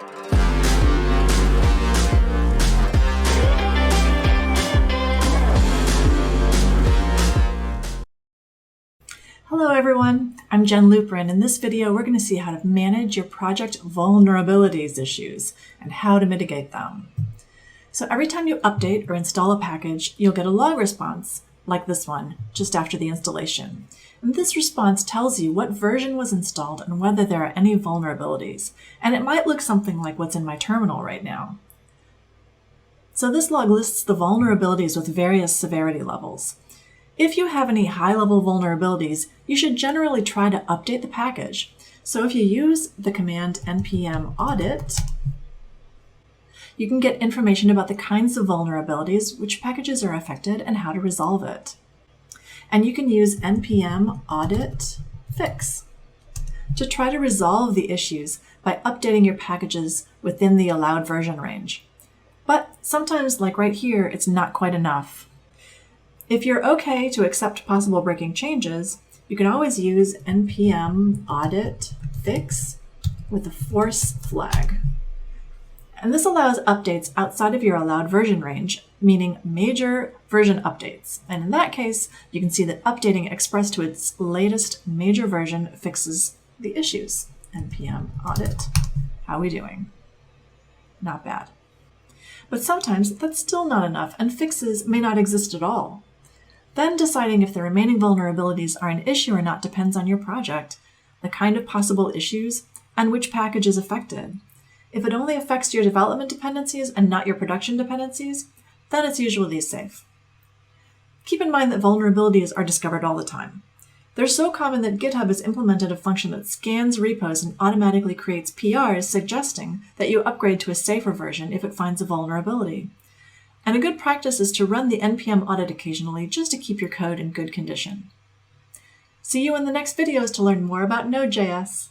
Hello everyone, I'm Jen Looper, and in this video we're going to see how to manage your project vulnerabilities issues and how to mitigate them. So every time you update or install a package, you'll get a log response like this one just after the installation. And this response tells you what version was installed and whether there are any vulnerabilities. And it might look something like what's in my terminal right now. So this log lists the vulnerabilities with various severity levels. If you have any high-level vulnerabilities, you should generally try to update the package. So if you use the command npm audit, you can get information about the kinds of vulnerabilities, which packages are affected, and how to resolve it. And you can use npm audit fix to try to resolve the issues by updating your packages within the allowed version range. But sometimes, like right here, it's not quite enough. If you're okay to accept possible breaking changes, you can always use npm audit fix with a force flag. And this allows updates outside of your allowed version range, meaning major version updates. And in that case, you can see that updating Express to its latest major version fixes the issues. npm audit. How are we doing? Not bad. But sometimes that's still not enough, and fixes may not exist at all. Then deciding if the remaining vulnerabilities are an issue or not depends on your project, the kind of possible issues, and which package is affected. If it only affects your development dependencies and not your production dependencies, then it's usually safe. Keep in mind that vulnerabilities are discovered all the time. They're so common that GitHub has implemented a function that scans repos and automatically creates PRs suggesting that you upgrade to a safer version if it finds a vulnerability. And a good practice is to run the npm audit occasionally just to keep your code in good condition. See you in the next videos to learn more about Node.js.